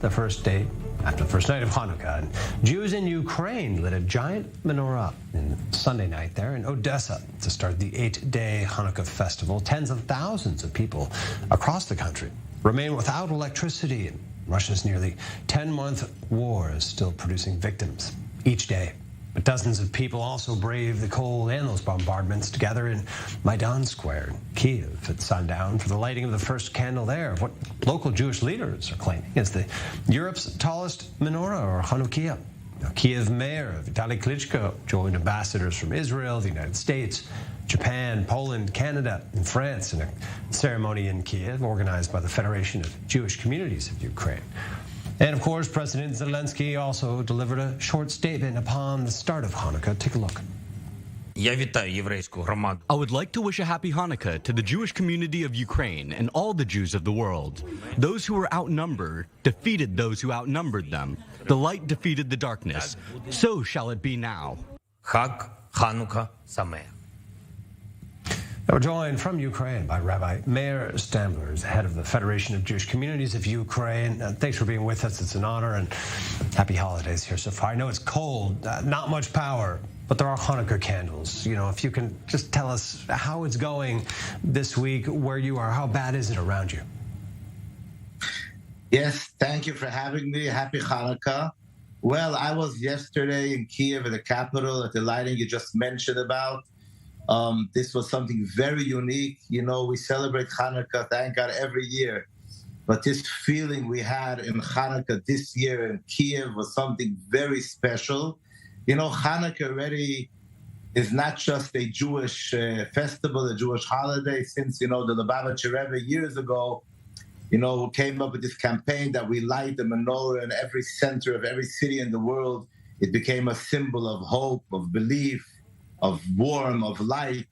The first day after the first night of Hanukkah, and Jews in Ukraine lit a giant menorah on Sunday night there in Odessa to start the 8-day Hanukkah festival. Tens of thousands of people across the country remain without electricity, and Russia's nearly 10-month war is still producing victims each day. But dozens of people also brave the cold and those bombardments to gather in Maidan Square in Kiev at sundown for the lighting of the first candle there of what local Jewish leaders are claiming is Europe's tallest menorah, or Hanukkah. Kiev Mayor Vitaly Klitschko joined ambassadors from Israel, the United States, Japan, Poland, Canada, and France in a ceremony in Kiev organized by the Federation of Jewish Communities of Ukraine. And of course, President Zelensky also delivered a short statement upon the start of Hanukkah. Take a look. I would like to wish a happy Hanukkah to the Jewish community of Ukraine and all the Jews of the world. Those who were outnumbered defeated those who outnumbered them. The light defeated the darkness. So shall it be now. Chag Hanukkah Sameach. We're joined from Ukraine by Rabbi Mayer Stambler, who's the head of the Federation of Jewish Communities of Ukraine. Thanks for being with us. It's an honor, and happy holidays here so far. I know it's cold, not much power, but there are Hanukkah candles. If you can just tell us how it's going this week, where you are, how bad is it around you? Yes, thank you for having me. Happy Hanukkah. Well, I was yesterday in Kiev, in the capital, at the lighting you just mentioned about. This was something very unique. We celebrate Hanukkah, thank God, every year. But this feeling we had in Hanukkah this year in Kiev was something very special. Hanukkah already is not just a Jewish festival, a Jewish holiday. Since, the Lubavitcher Rebbe years ago, came up with this campaign that we light the menorah in every center of every city in the world. It became a symbol of hope, of belief, of warmth, of light.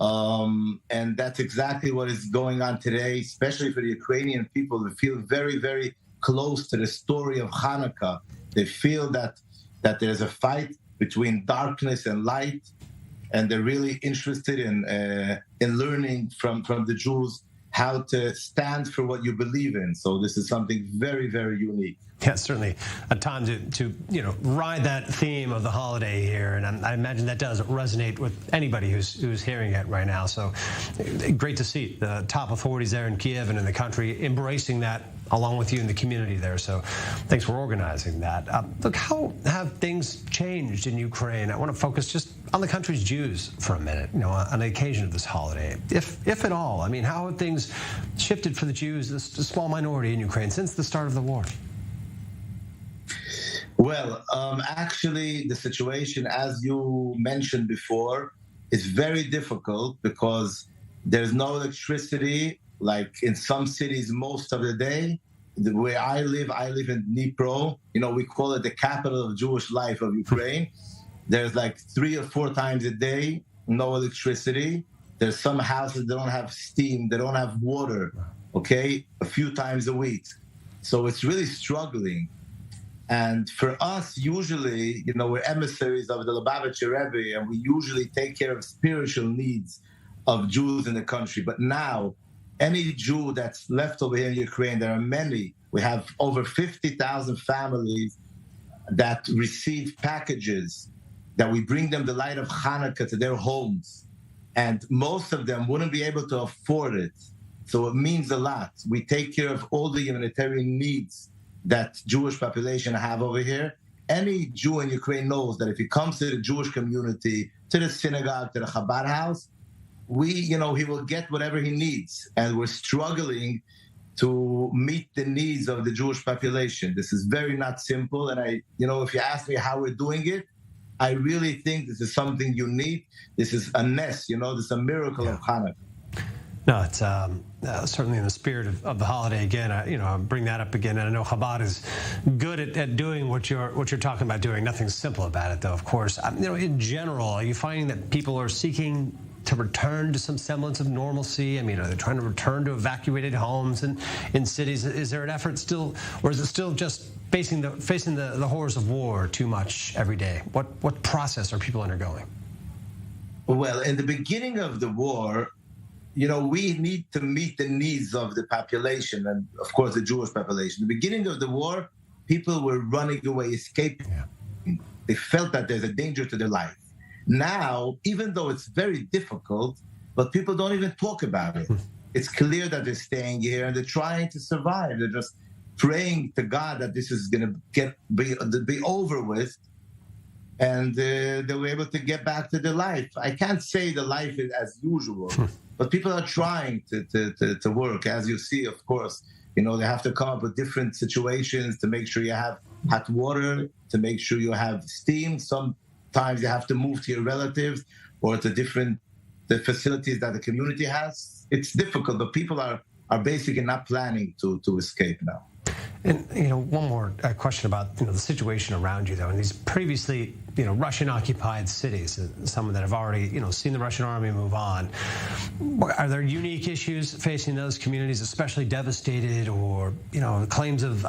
And that's exactly what is going on today, especially for the Ukrainian people. They feel very, very close to the story of Hanukkah. They feel that there's a fight between darkness and light, and they're really interested in learning from the Jews how to stand for what you believe in. So this is something very, very unique. Yeah, certainly a time to ride that theme of the holiday here, and I imagine that does resonate with anybody who's hearing it right now. So great to see the top authorities there in Kiev and in the country embracing that along with you in the community there. So thanks for organizing that. Look, how have things changed in Ukraine? I want to focus just on the country's Jews for a minute, on the occasion of this holiday, if at all. I mean, how have things shifted for the Jews, this small minority in Ukraine, since the start of the war? Well, actually, the situation, as you mentioned before, is very difficult because there's no electricity, like in some cities most of the day. Where I live in Dnipro. We call it the capital of Jewish life of Ukraine. There's like 3 or 4 times a day, no electricity. There's some houses that don't have steam, they don't have water, okay, a few times a week. So it's really struggling. And for us, usually, we're emissaries of the Lubavitcher Rebbe, and we usually take care of spiritual needs of Jews in the country. But now, any Jew that's left over here in Ukraine, there are many. We have over 50,000 families that receive packages that we bring them the light of Hanukkah to their homes. And most of them wouldn't be able to afford it. So it means a lot. We take care of all the humanitarian needs that Jewish population have over here. Any Jew in Ukraine knows that if he comes to the Jewish community, to the synagogue, to the Chabad house, he will get whatever he needs. And we're struggling to meet the needs of the Jewish population. This is very not simple. And if you ask me how we're doing it, I really think this is something unique. This is a ness, this is a miracle of Hanukkah. No, it's certainly in the spirit of the holiday. Again, I bring that up again, and I know Chabad is good at doing what you're talking about doing. Nothing simple about it, though. Of course, in general, are you finding that people are seeking to return to some semblance of normalcy? I mean, are they trying to return to evacuated homes and in cities? Is there an effort still, or is it still just facing the horrors of war too much every day? What process are people undergoing? Well, in the beginning of the war, we need to meet the needs of the population and, of course, the Jewish population. The beginning of the war, people were running away, escaping. Yeah. They felt that there's a danger to their life. Now, even though it's very difficult, but people don't even talk about it. It's clear that they're staying here and they're trying to survive. They're just praying to God that this is going to be over with, and they were able to get back to their life. I can't say the life is as usual, but people are trying to work. As you see, of course, they have to come up with different situations to make sure you have hot water, to make sure you have steam. Sometimes you have to move to your relatives or to the facilities that the community has. It's difficult, but people are basically not planning to escape now. And one more question about the situation around you, though. In these previously Russian-occupied cities, some that have already seen the Russian army move on, are there unique issues facing those communities, especially devastated, or claims of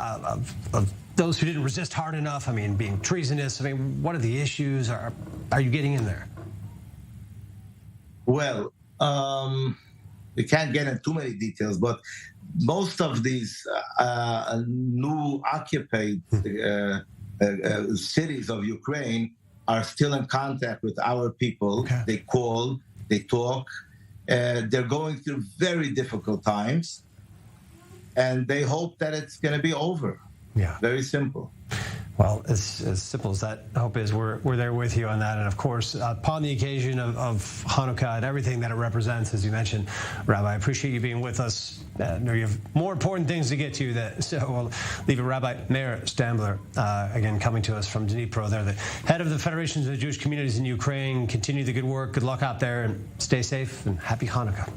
those who didn't resist hard enough? I mean, being treasonous. I mean, what are the issues? Are you getting in there? Well, we can't get into too many details, but most of these new occupied cities of Ukraine are still in contact with our people. Okay. They call, they talk. They're going through very difficult times, and they hope that it's going to be over. Yeah. Very simple. Well, as simple as that hope is, we're there with you on that. And of course, upon the occasion of Hanukkah and everything that it represents, as you mentioned, Rabbi, I appreciate you being with us. I know you have more important things to get to, so we'll leave it. Rabbi Mayer Stambler, again, coming to us from Dnipro. They're the head of the Federations of Jewish Communities in Ukraine. Continue the good work. Good luck out there, and stay safe, and happy Hanukkah.